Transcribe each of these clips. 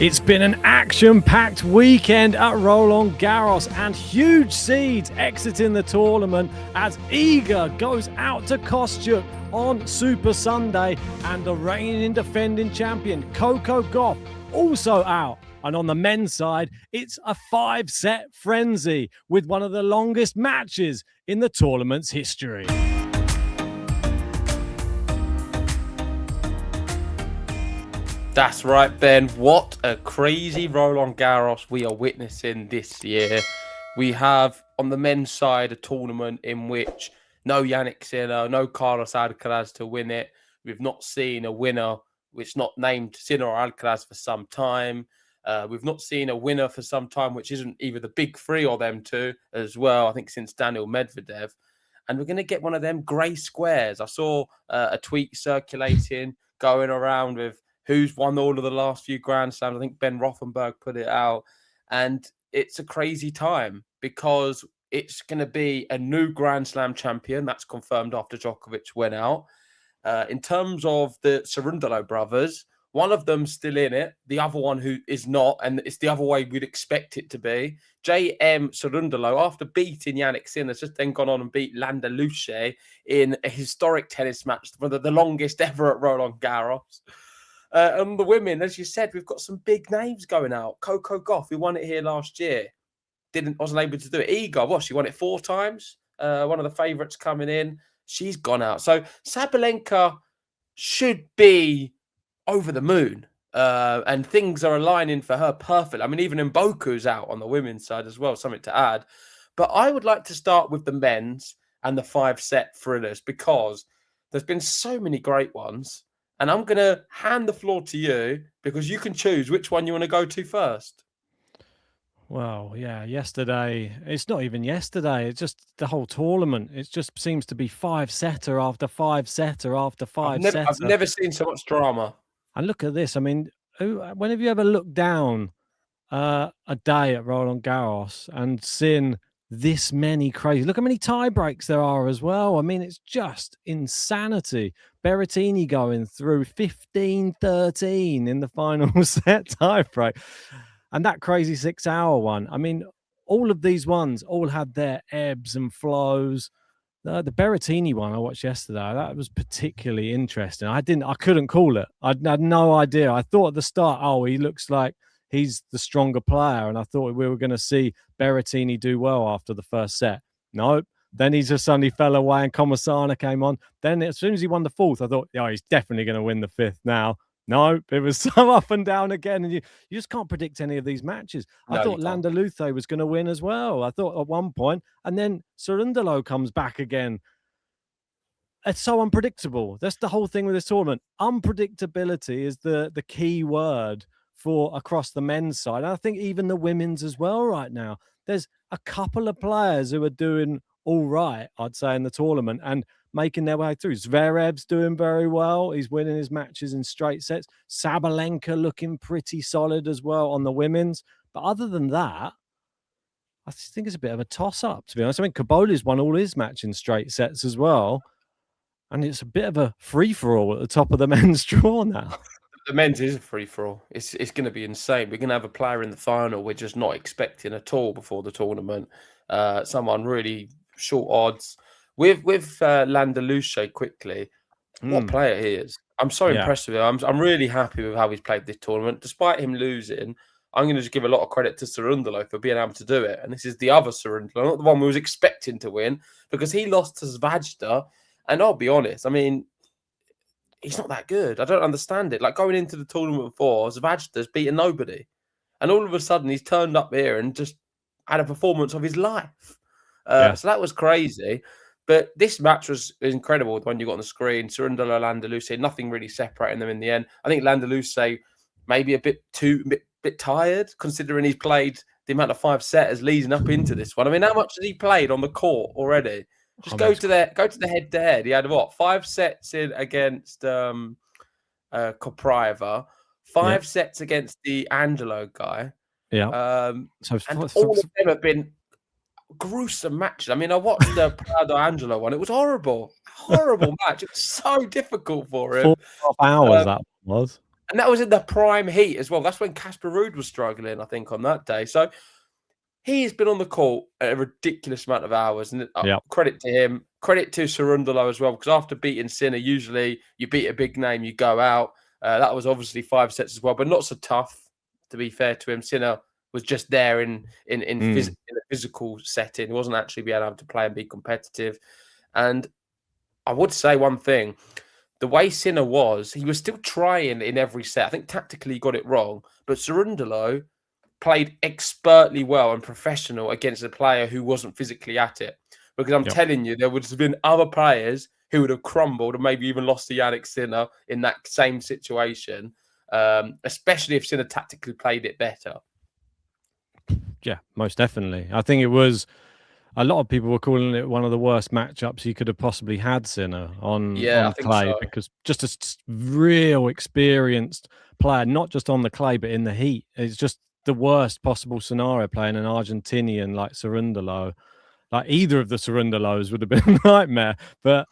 It's been an action-packed weekend at Roland Garros and huge seeds exiting the tournament as Iga goes out to Kostyuk on Super Sunday and the reigning defending champion Coco Gauff also out. And on the men's side, it's a 5-set frenzy with one of the longest matches in the tournament's history. That's right, Ben. What a crazy Roland Garros we are witnessing this year. We have, on the men's side, a tournament in which no Jannik Sinner, no Carlos Alcaraz to win it. We've not seen a winner which not named Sinner or Alcaraz for some time. We've not seen a winner for some time which isn't either the big three or them two as well, I think since Daniil Medvedev. And we're going to get one of them grey squares. I saw a tweet circulating, going around with who's won all of the last few Grand Slams. I think Ben Rothenberg put it out. And it's a crazy time because it's going to be a new Grand Slam champion. That's confirmed after Djokovic went out. In terms of the Cerundolo brothers, one of them's still in it. The other one who is not, and it's the other way we'd expect it to be. J.M. Cerundolo, after beating Jannik Sinner, has just then gone on and beat Landaluce in a historic tennis match, for the longest ever at Roland Garros. And the women, as you said, we've got some big names going out. Coco Gauff, who won it here last year, wasn't able to do it. Iga, she won it 4 times. One of the favourites coming in. She's gone out. So Sabalenka should be over the moon. And things are aligning for her perfect. I mean, even Mboku's out on the women's side as well, something to add. But I would like to start with the men's and the 5-set thrillers because there's been so many great ones. And I'm going to hand the floor to you because you can choose which one you want to go to first. Well, yeah, yesterday, it's not even yesterday. It's just the whole tournament. It just seems to be 5-setter after 5-setter after 5-setter. I've never seen so much drama. And look at this. I mean, when have you ever looked down a day at Roland Garros and seen this many crazy? Look how many tie breaks there are as well. I mean, it's just insanity. Berrettini going through 15-13 in the final set tie break. And that crazy 6-hour one. I mean, all of these ones all had their ebbs and flows. The Berrettini one I watched yesterday, that was particularly interesting. I couldn't call it. I had no idea. I thought at the start, he looks like he's the stronger player. And I thought we were going to see Berrettini do well after the first set. Nope. Then he just suddenly fell away and Comersana came on. Then as soon as he won the 4th, I thought, he's definitely going to win the 5th now. No, it was so up and down again. And you just can't predict any of these matches. I thought Landaluce was going to win as well. I thought at one point. And then Cerundolo comes back again. It's so unpredictable. That's the whole thing with this tournament. Unpredictability is the key word for across the men's side. And I think even the women's as well right now. There's a couple of players who are doing all right, I'd say, in the tournament and making their way through. Zverev's doing very well. He's winning his matches in straight sets. Sabalenka looking pretty solid as well on the women's. But other than that, I think it's a bit of a toss-up, to be honest. I mean, Caboli's won all his matches in straight sets as well. And it's a bit of a free-for-all at the top of the men's draw now. The men's is a free-for-all. It's going to be insane. We're going to have a player in the final we're just not expecting at all before the tournament. Someone really short odds. With Landaluce quickly, what player he is. I'm so impressed with him. I'm really happy with how he's played this tournament. Despite him losing, I'm going to just give a lot of credit to Cerundolo for being able to do it. And this is the other Cerundolo, not the one we was expecting to win, because he lost to Zvajda. And I'll be honest, I mean, he's not that good. I don't understand it. Like going into the tournament before, Zvajda's beaten nobody. And all of a sudden, he's turned up here and just had a performance of his life. So that was crazy. But this match was incredible, the one you got on the screen. Cerundolo, Landaluce, nothing really separating them in the end. I think Landaluce maybe a bit tired, considering he's played the amount of 5-setters leading up into this one. I mean, how much has he played on the court already? Just go to the head-to-head. He had 5 sets in against Koprieva, 5 sets against the Angelo guy. Yeah. And all of them have been gruesome matches. I mean, I watched the Prado Angelo one. It was horrible match. It was so difficult for him. 4.5 hours that was. And that was in the prime heat as well. That's when Casper Ruud was struggling, I think, on that day. So he's been on the court a ridiculous amount of hours. And credit to him. Credit to Cerundolo as well, because after beating Sinner, usually you beat a big name, you go out. That was obviously 5 sets as well, but not so tough, to be fair to him. Sinner was just there in a physical setting. He wasn't actually being able to play and be competitive. And I would say one thing. The way Sinner was, he was still trying in every set. I think tactically he got it wrong, but Cerundolo played expertly well and professional against a player who wasn't physically at it. Because I'm telling you, there would have been other players who would have crumbled and maybe even lost to Jannik Sinner in that same situation, especially if Sinner tactically played it better. Yeah, most definitely. I think it was, a lot of people were calling it one of the worst matchups he could have possibly had, Sinner, on clay, so. because just a real experienced player, not just on the clay, but in the heat. It's just the worst possible scenario playing an Argentinian like Cerundolo. Like either of the Cerundolos would have been a nightmare. But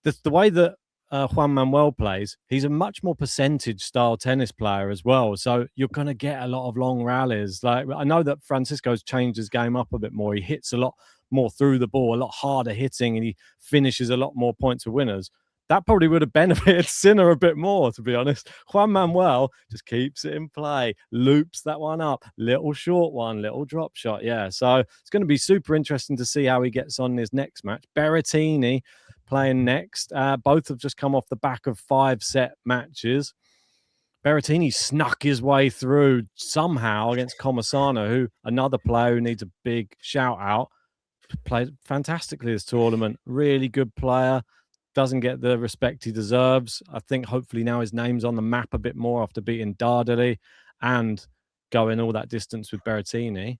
the way that Juan Manuel plays, he's a much more percentage style tennis player as well. So you're going to get a lot of long rallies. Like I know that Francisco's changed his game up a bit more. He hits a lot more through the ball, a lot harder hitting, and he finishes a lot more points for winners. That probably would have benefited Sinner a bit more, to be honest. Juan Manuel just keeps it in play, loops that one up, little short one, little drop shot. Yeah, so it's going to be super interesting to see how he gets on in his next match. Berrettini playing next. Both have just come off the back of 5-set matches. Berrettini snuck his way through somehow against Comasano, who another player who needs a big shout out. Played fantastically this tournament. Really good player. Doesn't get the respect he deserves. I think hopefully now his name's on the map a bit more after beating Dardali and going all that distance with Berrettini.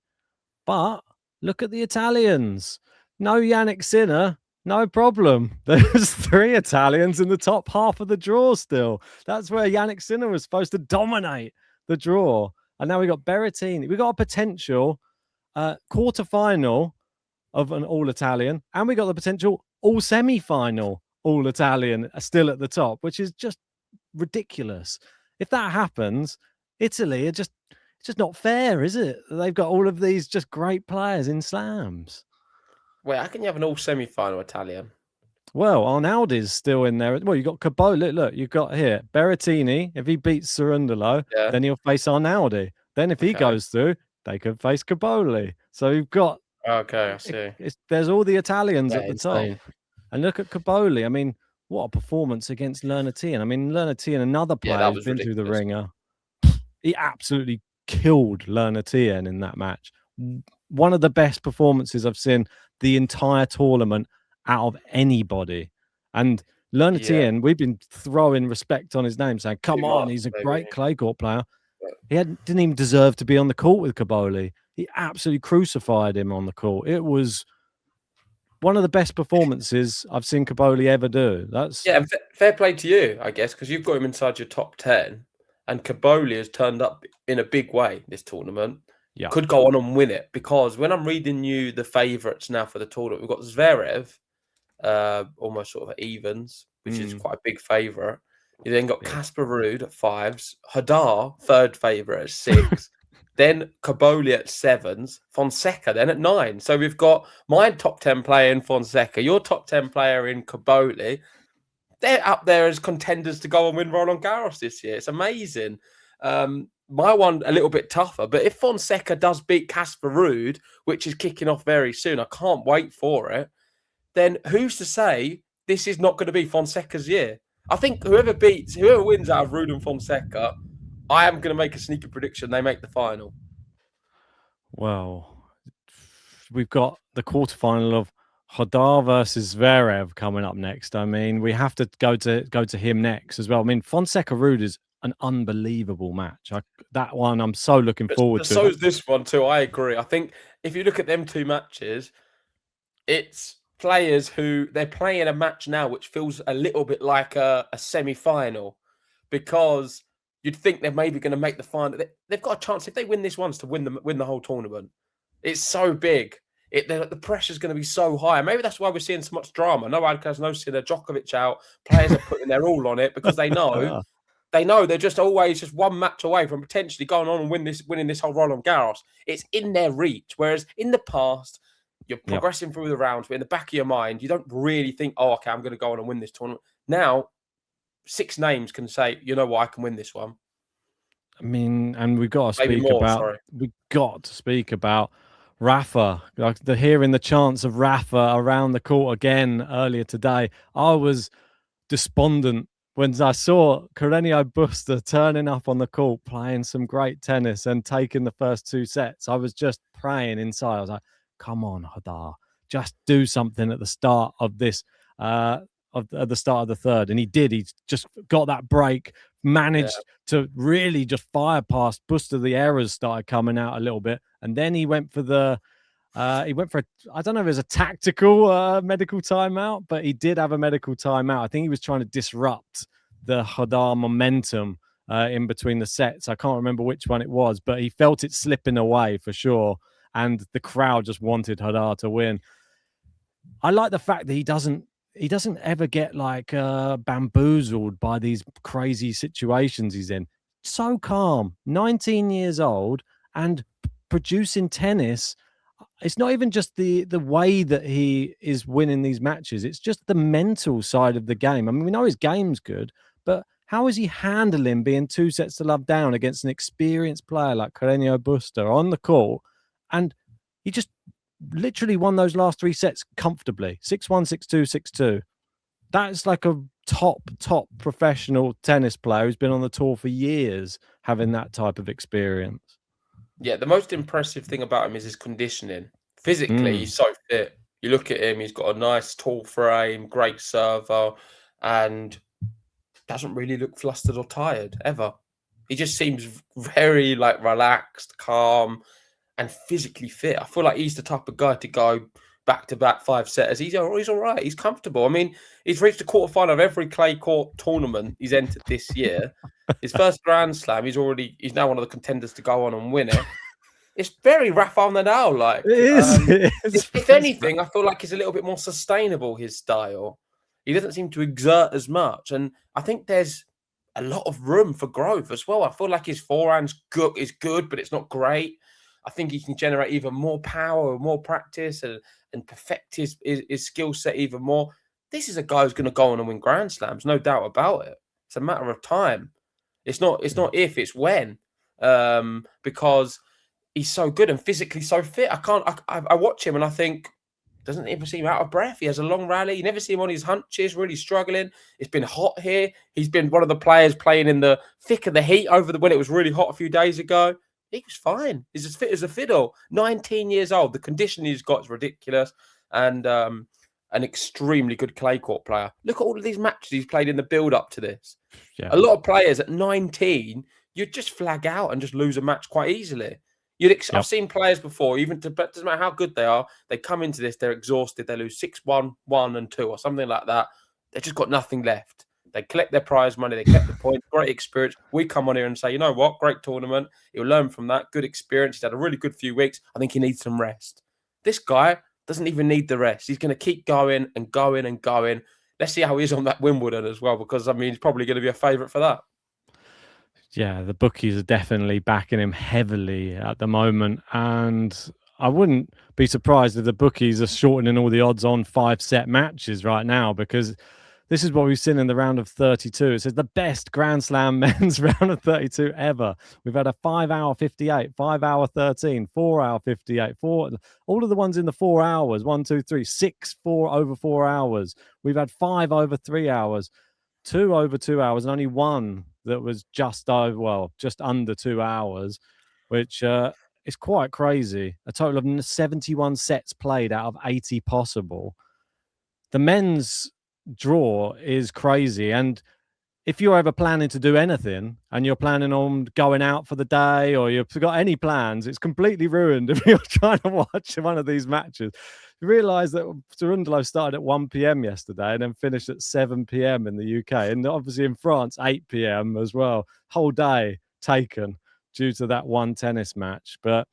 But look at the Italians. No Jannik Sinner. No problem. There's 3 Italians in the top half of the draw still. That's where Jannik Sinner was supposed to dominate the draw. And now we got Berrettini. We got a potential quarterfinal of an all-Italian. And we got the potential all-semi-final all-Italian still at the top, which is just ridiculous. If that happens, Italy are just not fair, is it? They've got all of these just great players in slams. Wait, how can you have an all semi-final Italian? Well, Arnaldi's still in there. Well, you got Cabot. Look, you've got here Berrettini. If he beats Cerundolo, then he'll face Arnaldi. Then if he goes through, they could face Caboli. So you've got I see. There's all the Italians at the top. And look at Caboli. I mean, what a performance against Lerner-Tien. I mean, Lerner-Tien, another player who's been through the ringer. He absolutely killed Lerner-Tien in that match. One of the best performances I've seen the entire tournament out of anybody. And Lerner-Tien, we've been throwing respect on his name, saying, come on, he's a great clay court player. He didn't even deserve to be on the court with Caboli. He absolutely crucified him on the court. It was one of the best performances I've seen Caboli ever do. Fair play to you, I guess, because you've got him inside your top 10, and Caboli has turned up in a big way this tournament. Yeah, could go on and win it, because when I'm reading you the favourites now for the tournament, we've got Zverev, almost sort of evens, which is quite a big favourite. You then got Casper Ruud at 5s, Jodar, third favourite at 6. Then Caboli at 7s, Fonseca then at 9. So we've got my top 10 player in Fonseca, your top 10 player in Caboli. They're up there as contenders to go and win Roland Garros this year. It's amazing. My one a little bit tougher, but if Fonseca does beat Casper Ruud, which is kicking off very soon, I can't wait for it, then who's to say this is not going to be Fonseca's year? I think whoever wins out of Ruud and Fonseca, I am going to make a sneaky prediction they make the final. Well, we've got the quarterfinal of Jodar versus Zverev coming up next. I mean, we have to go to him next as well. I mean, Fonseca Ruud is an unbelievable match. That one, I'm so looking forward to. So is this one too. I agree. I think if you look at them 2 matches, it's players who they're playing a match now which feels a little bit like a semi-final, because you'd think they're maybe going to make the final. They've got a chance if they win this once to win the whole tournament. It's so big. The pressure's going to be so high. Maybe that's why we're seeing so much drama. No Alcaraz, no Sinner, Djokovic out. Players are putting their all on it because they know They know they're just always just one match away from potentially going on and winning this whole Roland Garros. It's in their reach. Whereas in the past, you're progressing through the rounds, but in the back of your mind, you don't really think, oh, okay, I'm going to go on and win this tournament. Now, 6 names can say, you know what, I can win this one. I mean, and we've got to speak about Rafa. Like hearing the chants of Rafa around the court again earlier today. I was despondent when I saw Carreño Busta turning up on the court, playing some great tennis and taking the first 2 sets. I was just praying inside. I was like, come on, Jodar, just do something at the start of this, at the start of the third. And he did. He just got that break, managed to really just fire past Busta. The errors started coming out a little bit. And then he went for I don't know if it was a tactical medical timeout, but he did have a medical timeout. I think he was trying to disrupt the Jodar momentum in between the sets. I can't remember which one it was, but he felt it slipping away for sure. And the crowd just wanted Jodar to win. I like the fact that he doesn't ever get like bamboozled by these crazy situations he's in. So calm, 19 years old and producing tennis. It's not even just the way that he is winning these matches. It's just the mental side of the game. I mean, we know his game's good, but how is he handling being 2 sets to love down against an experienced player like Carreño Busta on the court? And he just literally won those last 3 sets comfortably. 6-1, 6-2, 6-2. That's like a top professional tennis player who's been on the tour for years having that type of experience. Yeah, the most impressive thing about him is his conditioning. Physically, he's so fit. You look at him, he's got a nice tall frame, great server, and doesn't really look flustered or tired ever. He just seems very like relaxed, calm, and physically fit. I feel like he's the type of guy to go back-to-back 5-setters. He's all right. He's comfortable. I mean, he's reached the quarterfinal of every clay court tournament he's entered this year. His first Grand Slam, he's now one of the contenders to go on and win it. It's very Rafael Nadal like. It is. If anything, I feel like he's a little bit more sustainable, his style. He doesn't seem to exert as much. And I think there's a lot of room for growth as well. I feel like his forehand is good, but it's not great. I think he can generate even more power, more practice, and perfect his skill set even more. This is a guy who's going to go on and win Grand Slams, no doubt about it. It's a matter of time. It's not if, it's when. Because he's so good and physically so fit. I watch him and I think, doesn't even seem out of breath. He has a long rally. You never see him on his hunches, really struggling. It's been hot here. He's been one of the players playing in the thick of the heat when it was really hot a few days ago. He was fine. He's as fit as a fiddle. 19 years old. The conditioning he's got is ridiculous. And an extremely good clay court player. Look at all of these matches he's played in the build-up to this. Yeah. A lot of players at 19, you'd just flag out and just lose a match quite easily. I've seen players before, doesn't matter how good they are, they come into this, they're exhausted, they lose 6-1, 1-2 or something like that. They've just got nothing left. They collect their prize money, they collect the points, great experience. We come on here and say, you know what, great tournament. He'll learn from that, good experience. He's had a really good few weeks. I think he needs some rest. This guy doesn't even need the rest. He's going to keep going and going and going. Let's see how he is on that Wimbledon as well, because, I mean, he's probably going to be a favourite for that. Yeah, the bookies are definitely backing him heavily at the moment. And I wouldn't be surprised if the bookies are shortening all the odds on 5-set matches right now, because this is what we've seen in the round of 32. It says the best Grand Slam men's round of 32 ever. We've had a 5-hour 58, 5-hour 13, 4-hour 58, all of the ones in the 4 hours, 1, 2, 3, 6, 4 over 4 hours. We've had 5 over 3 hours, 2 over 2 hours, and only one that was just under 2 hours, which is quite crazy. A total of 71 sets played out of 80 possible. The men's draw is crazy, and if you're ever planning to do anything and you're planning on going out for the day, or you've got any plans, it's completely ruined if you're trying to watch one of these matches. You realize that Cerundolo started at 1 p.m. yesterday and then finished at 7 p.m. in the UK, and obviously in France 8 p.m. as well. Whole day taken due to that one tennis match. But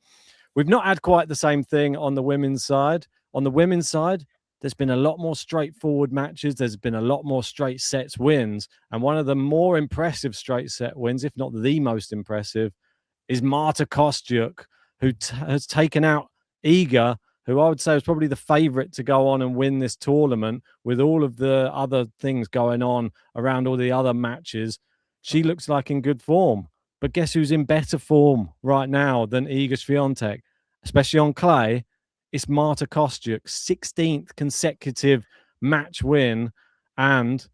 we've not had quite the same thing on the women's side. On the women's side, there's been a lot more straightforward matches. There's been a lot more straight sets wins. And one of the more impressive straight set wins, if not the most impressive, is Marta Kostyuk, who has taken out Iga, who I would say was probably the favorite to go on and win this tournament with all of the other things going on around all the other matches. She looks like in good form. But guess who's in better form right now than Iga Swiatek, especially on clay? It's Marta Kostyuk, 16th consecutive match win. And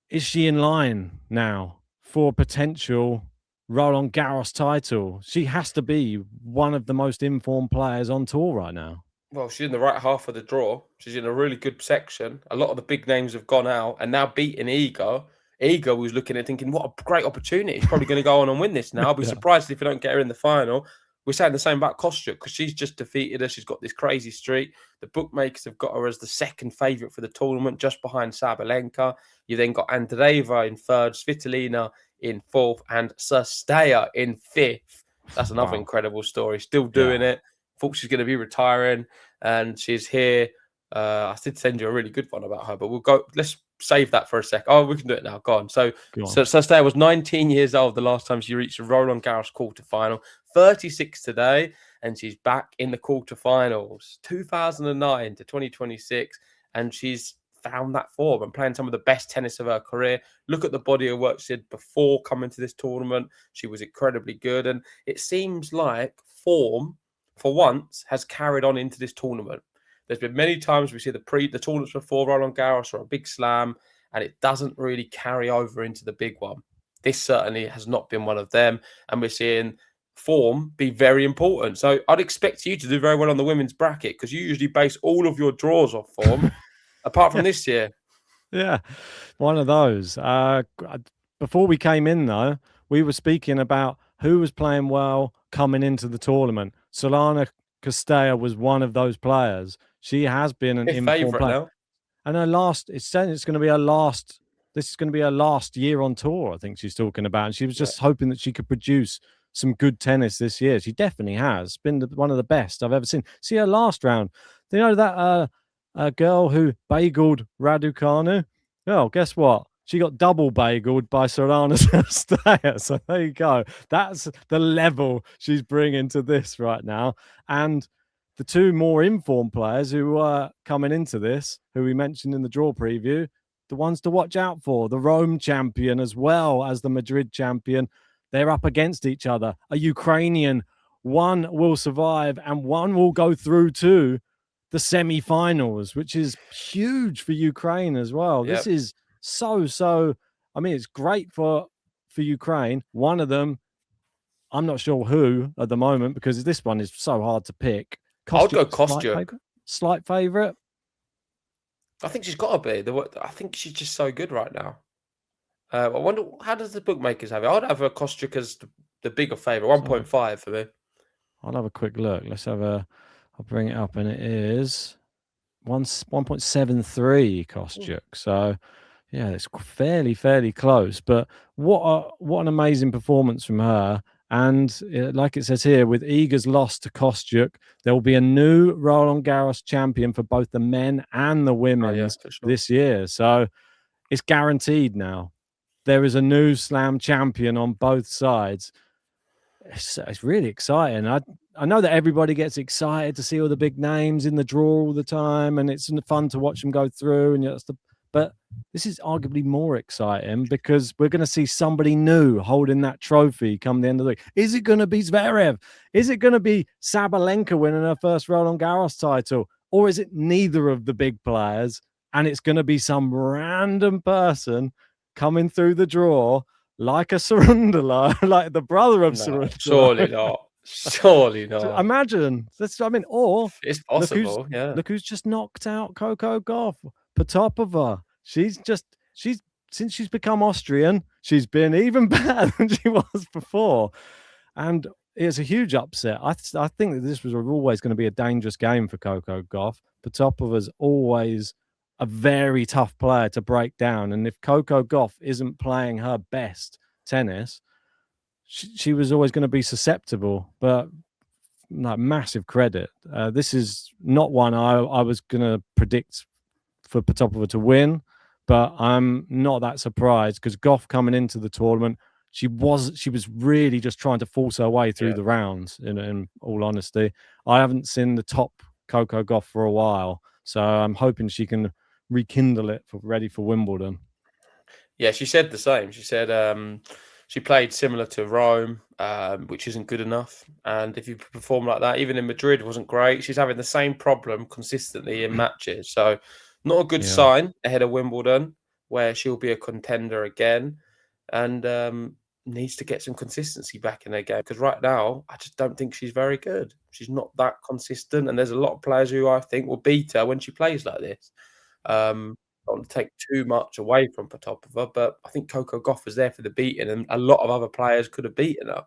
is she in line now for potential Roland Garros title? She has to be one of the most informed players on tour right now. Well, she's in the right half of the draw. She's in a really good section. A lot of the big names have gone out and now beating Iga. Iga was looking at thinking, what a great opportunity. He's probably going to go on and win this now. I'll be surprised if we don't get her in the final. We're saying the same about Kostyuk because she's just defeated her. She's got this crazy streak. The bookmakers have got her as the second favourite for the tournament, just behind Sabalenka. You then got Andreeva in third, Svitolina in fourth, and Sestaya in fifth. That's another incredible story. Still doing it. Thought she's going to be retiring, and she's here. I did send you a really good one about her, but we'll go. Let's save that for a sec. Oh, we can do it now. Go on. So Sestaya was 19 years old the last time she reached a Roland Garros quarterfinal. 36 today, and she's back in the quarterfinals. 2009 to 2026, and she's found that form and playing some of the best tennis of her career. Look at the body of work she did before coming to this tournament. She was incredibly good, and it seems like form, for once, has carried on into this tournament. There's been many times we see the tournaments before Roland Garros or a big slam, and it doesn't really carry over into the big one. This certainly has not been one of them, and we're seeing form be very important. So I'd expect you to do very well on the women's bracket because you usually base all of your draws off form, apart from this year. Yeah, one of those. Before we came in, though, we were speaking about who was playing well coming into the tournament. Solana Castella was one of those players. She has been an informed player. Now. And her last, it's saying it's going to be her last. This is going to be her last year on tour. I think she's talking about. And she was just hoping that she could produce some good tennis this year. She definitely has been one of the best I've ever seen. See her last round. Do you know that girl who bageled Raducanu? Oh, guess what? She got double bageled by Sorana Castella. So there you go. That's the level she's bringing to this right now. And the two more informed players who are coming into this, who we mentioned in the draw preview, the ones to watch out for, the Rome champion as well as the Madrid champion. They're up against each other. A Ukrainian, one will survive and one will go through to the semi-finals, which is huge for Ukraine as well. Yep. This is so. I mean, it's great for Ukraine. One of them, I'm not sure who at the moment because this one is so hard to pick. I'll go Kostyuk. Slight favorite. I think she's got to be. I think she's just so good right now. I wonder, how does the bookmakers have it? I'd have a Kostyuk as the bigger favourite, 1.5 for me. I'll have a quick look. I'll bring it up, and it is 1.73 Kostyuk. So, yeah, it's fairly close. But what an amazing performance from her. And like it says here, with Iga's loss to Kostyuk, there will be a new Roland Garros champion for both the men and the women this year. So it's guaranteed now. There is a new slam champion on both sides. It's really exciting. I know that everybody gets excited to see all the big names in the draw all the time, and it's fun to watch them go through. And but this is arguably more exciting because we're going to see somebody new holding that trophy come the end of the week. Is it going to be Zverev? Is it going to be Sabalenka winning her first Roland Garros title? Or is it neither of the big players? And it's going to be some random person coming through the draw like a Surundala, like the brother of Surundala. Surely not. Surely not. Imagine. Or it's possible. Look who's just knocked out Coco Gauff, Potapova. She's since she's become Austrian, she's been even better than she was before. And it's a huge upset. I think that this was always going to be a dangerous game for Coco Gauff. Potapova's always a very tough player to break down. And if Coco Gauff isn't playing her best tennis, she was always going to be susceptible. But massive credit. This is not one I was going to predict for Potapova to win, but I'm not that surprised because Gauff coming into the tournament, she was really just trying to force her way through the rounds. In all honesty, I haven't seen the top Coco Gauff for a while, so I'm hoping she can rekindle it ready for Wimbledon. Yeah, she said the same. She said she played similar to Rome, which isn't good enough. And if you perform like that, even in Madrid, wasn't great. She's having the same problem consistently in matches. So not a good sign ahead of Wimbledon, where she'll be a contender again. And needs to get some consistency back in her game. Because right now, I just don't think she's very good. She's not that consistent. And there's a lot of players who I think will beat her when she plays like this. I don't want to take too much away from Potapova, but I think Coco Gauff was there for the beating, and a lot of other players could have beaten her.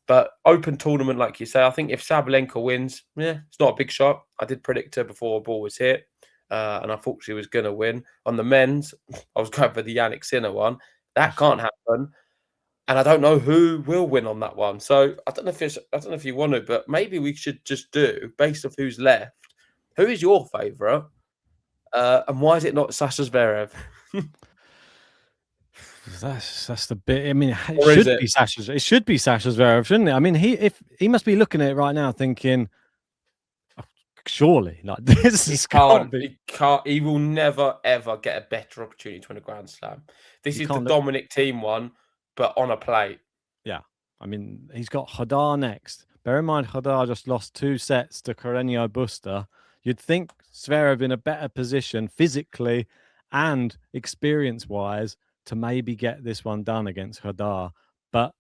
But open tournament, like you say, I think if Sabalenka wins, it's not a big shot. I did predict her before a ball was hit, and I thought she was going to win. On the men's, I was going for the Yannick Sinner one. That can't happen, and I don't know who will win on that one. So I don't know if you want to, but maybe we should just do based off who's left. Who is your favourite? And why is it not Sasha Zverev? That's the bit. I mean, it should be Sasha Zverev, shouldn't it? I mean, he must be looking at it right now, thinking, surely, like this can't be. He will never ever get a better opportunity to win a Grand Slam. This is the Dominic Thiem one, but on a plate. Yeah, I mean, he's got Jodar next. Bear in mind, Jodar just lost 2 sets to Carreño Busta. You'd think Zverev in a better position physically and experience-wise to maybe get this one done against Jodar. But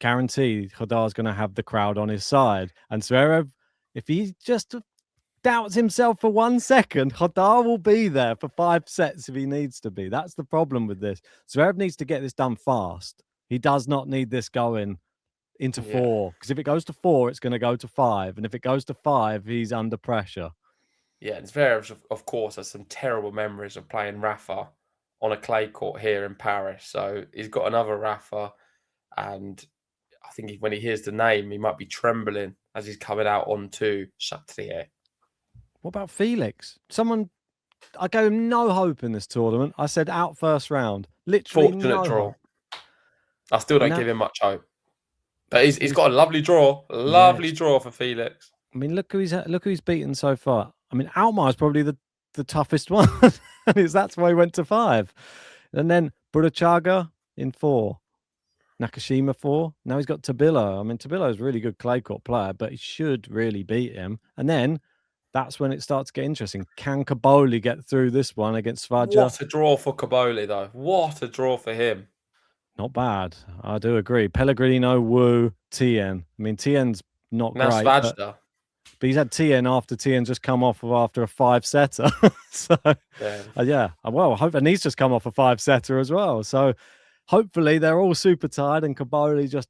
guaranteed, Jodar's going to have the crowd on his side. And Zverev, if he just doubts himself for 1 second, Jodar will be there for 5 sets if he needs to be. That's the problem with this. Zverev needs to get this done fast. He does not need this going into 4. Because if it goes to 4, it's going to go to 5. And if it goes to 5, he's under pressure. Yeah, and Zverev, of course, has some terrible memories of playing Rafa on a clay court here in Paris. So he's got another Rafa, and I think when he hears the name, he might be trembling as he's coming out onto Chatrier. What about Felix? I gave him no hope in this tournament. I said out first round. Literally fortunate draw. Hope. I still don't give him much hope. But he's got a lovely draw. Lovely draw for Felix. I mean, look who he's beaten so far. I mean, Almar is probably the toughest one. That's why he went to 5. And then Budachaga in 4. Nakashima 4. Now he's got Tabilo. I mean, Tabilo is a really good clay court player, but he should really beat him. And then that's when it starts to get interesting. Can Caboli get through this one against Svaja? What a draw for Caboli, though. What a draw for him. Not bad. I do agree. Pellegrino, Wu, Tien. I mean, Tien's not great. Svajda. But he's had Tien after Tien's just come off after a 5-setter. So, well, I hope, and he's just come off a 5-setter as well. So, hopefully, they're all super tired and Caboli just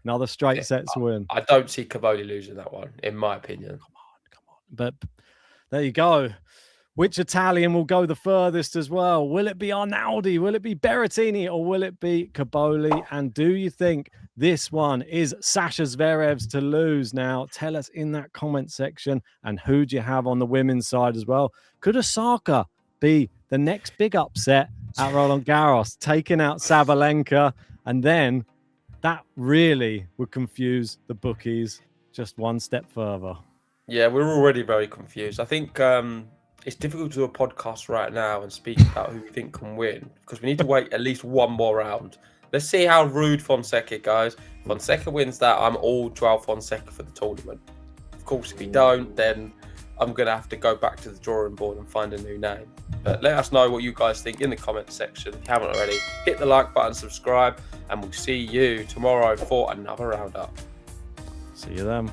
another straight sets win. I don't see Caboli losing that one, in my opinion. Come on. But there you go. Which Italian will go the furthest as well? Will it be Arnaldi? Will it be Berrettini? Or will it be Caboli? And do you think this one is Sasha Zverev's to lose? Now, tell us in that comment section. And who do you have on the women's side as well? Could Osaka be the next big upset at Roland Garros, taking out Sabalenka? And then that really would confuse the bookies just one step further. Yeah, we're already very confused. I think it's difficult to do a podcast right now and speak about who we think can win because we need to wait at least one more round. Let's see how Ruud Fonseca goes. If Fonseca wins that, I'm all Joao Fonseca for the tournament. Of course, if he don't, then I'm going to have to go back to the drawing board and find a new name. But let us know what you guys think in the comment section. If you haven't already, hit the like button, subscribe, and we'll see you tomorrow for another roundup. See you then.